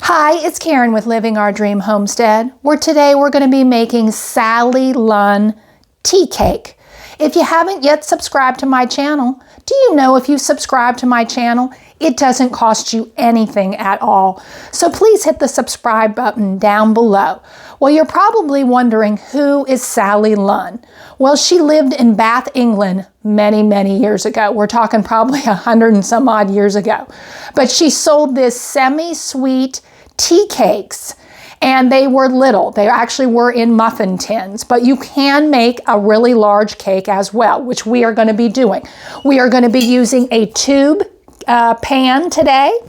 Hi, it's Karen with Living Our Dream Homestead, where today we're going to be making Sally Lunn tea cake. If you haven't yet subscribed to my channel, do you know if you subscribe to my channel, it doesn't cost you anything at all. So please hit the subscribe button down below. Well, you're probably wondering, who is Sally Lunn? Well, she lived in Bath, England many years ago. We're talking probably 100 and some odd years ago. But she sold this semi-sweet tea cakes, and they were little. They actually were in muffin tins, but you can make a really large cake as well, which we are going to be doing. We are going to be using a tube pan today.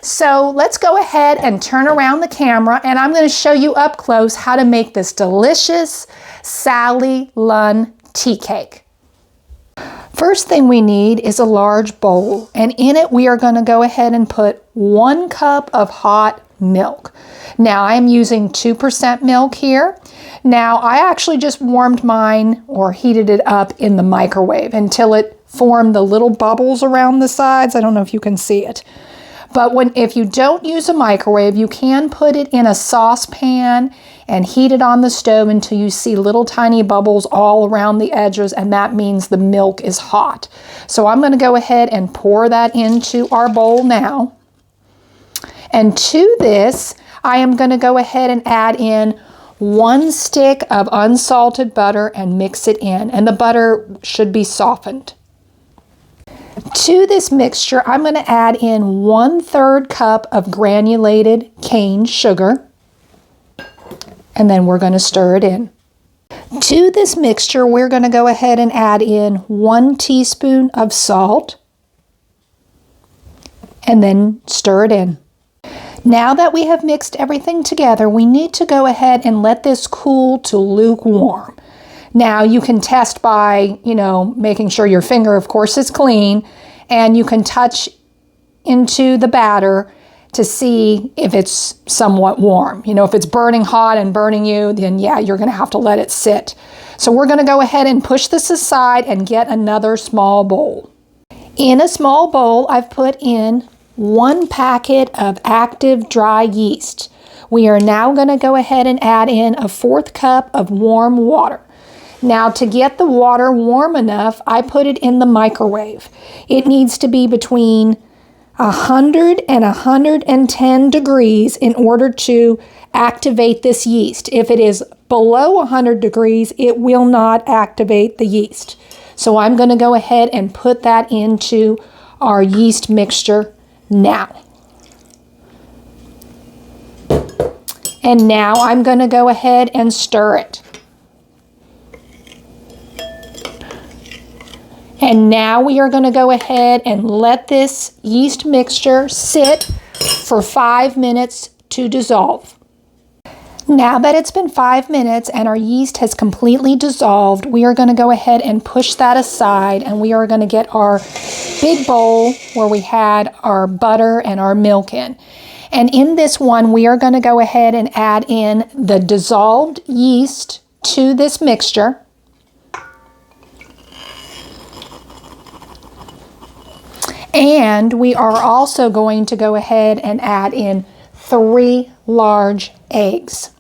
So let's go ahead and turn around the camera, and I'm going to show you up close how to make this delicious Sally Lunn tea cake. First thing we need is a large bowl, and in it we are going to go ahead and put 1 cup of hot milk. Now I am using 2% milk here. Now I actually just warmed mine or heated it up in the microwave until it formed the little bubbles around the sides. I don't know if you can see it. But if you don't use a microwave, you can put it in a saucepan and heat it on the stove until you see little tiny bubbles all around the edges, and that means the milk is hot. So I'm going to go ahead and pour that into our bowl now. And to this, I am going to go ahead and add in 1 stick of unsalted butter and mix it in, and the butter should be softened. To this mixture, I'm going to add in 1/3 cup of granulated cane sugar, and then we're going to stir it in. To this mixture, we're going to go ahead and add in 1 teaspoon of salt, and then stir it in. Now that we have mixed everything together, we need to go ahead and let this cool to lukewarm. Now you can test by, making sure your finger, of course, is clean, and you can touch into the batter to see if it's somewhat warm. If it's burning hot and burning you, then yeah, you're going to have to let it sit. So we're going to go ahead and push this aside and get another small bowl. In a small bowl, I've put in 1 packet of active dry yeast. We are now going to go ahead and add in a 1/4 cup of warm water. Now, to get the water warm enough, I put it in the microwave. It needs to be between 100 and 110 degrees in order to activate this yeast. If it is below 100 degrees, it will not activate the yeast. So I'm going to go ahead and put that into our yeast mixture now. And now I'm going to go ahead and stir it. And now we are going to go ahead and let this yeast mixture sit for 5 minutes to dissolve. Now that it's been 5 minutes and our yeast has completely dissolved, we are going to go ahead and push that aside, and we are going to get our big bowl where we had our butter and our milk in. And in this one, we are going to go ahead and add in the dissolved yeast to this mixture. And we are also going to go ahead and add in 3 large eggs.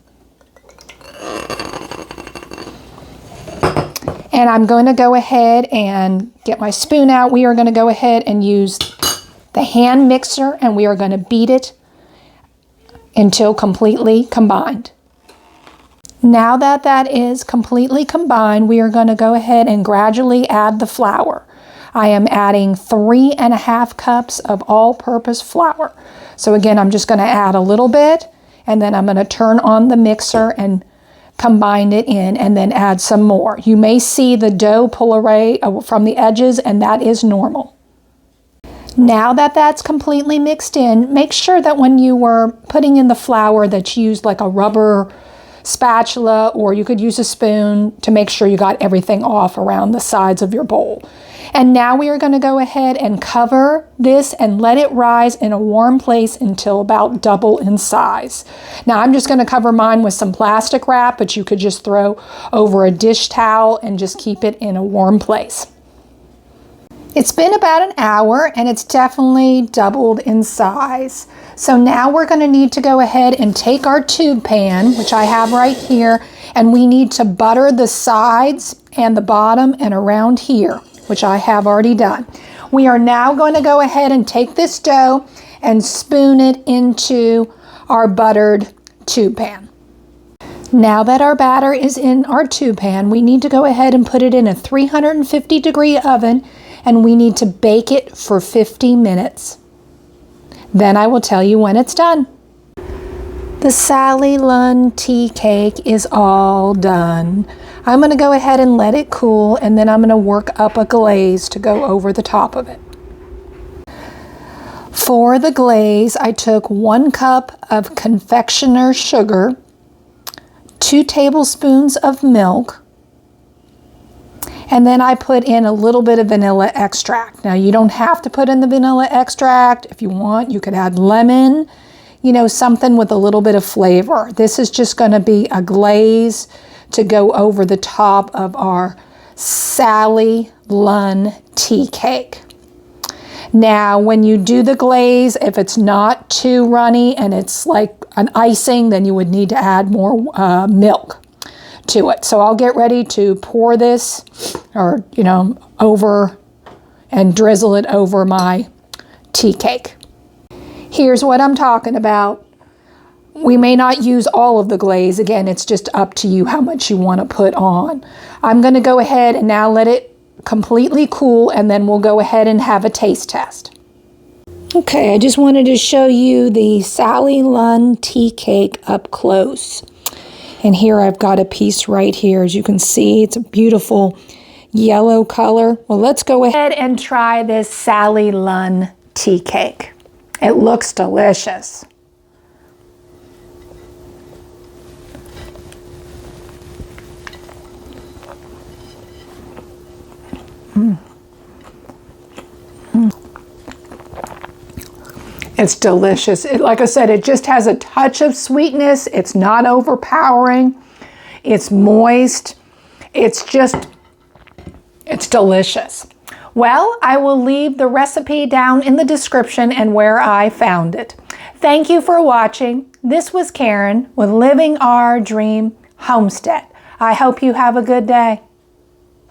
And I'm going to go ahead and get my spoon out. We are going to go ahead and use the hand mixer, and we are going to beat it until completely combined. Now that that is completely combined, we are going to go ahead and gradually add the flour. I am adding 3½ cups of all-purpose flour. So again, I'm just going to add a little bit, and then I'm going to turn on the mixer and combine it in, and then add some more. You may see the dough pull away from the edges, and that is normal. Now that that's completely mixed in, make sure that when you were putting in the flour that you used like a rubber spatula, or you could use a spoon to make sure you got everything off around the sides of your bowl. And now we are going to go ahead and cover this and let it rise in a warm place until about double in size. Now I'm just going to cover mine with some plastic wrap, but you could just throw over a dish towel and just keep it in a warm place. It's been about an hour and it's definitely doubled in size. So now we're going to need to go ahead and take our tube pan, which I have right here, and we need to butter the sides and the bottom and around here, which I have already done. We are now going to go ahead and take this dough and spoon it into our buttered tube pan. Now that our batter is in our tube pan, we need to go ahead and put it in a 350-degree oven, and we need to bake it for 50 minutes. Then I will tell you when it's done. The Sally Lunn tea cake is all done. I'm going to go ahead and let it cool, and then I'm going to work up a glaze to go over the top of it. For the glaze, I took 1 cup of confectioner's sugar, 2 tablespoons of milk, and then I put in a little bit of vanilla extract. Now you don't have to put in the vanilla extract. If you want, you could add lemon, something with a little bit of flavor. This is just going to be a glaze to go over the top of our Sally Lunn tea cake. Now, when you do the glaze, if it's not too runny and it's like an icing, then you would need to add more milk to it. So I'll get ready to pour this or, over and drizzle it over my tea cake. Here's what I'm talking about. We may not use all of the glaze. Again, it's just up to you how much you want to put on. I'm going to go ahead and now let it completely cool, and then we'll go ahead and have a taste test. Okay, I just wanted to show you the Sally Lunn tea cake up close. And here I've got a piece right here. As you can see, it's a beautiful yellow color. Well, let's go ahead and try this Sally Lunn tea cake. It looks delicious. It's delicious. Like I said, it just has a touch of sweetness. It's not overpowering. It's moist. It's delicious. Well, I will leave the recipe down in the description and where I found it. Thank you for watching. This was Karen with Living Our Dream Homestead. I hope you have a good day.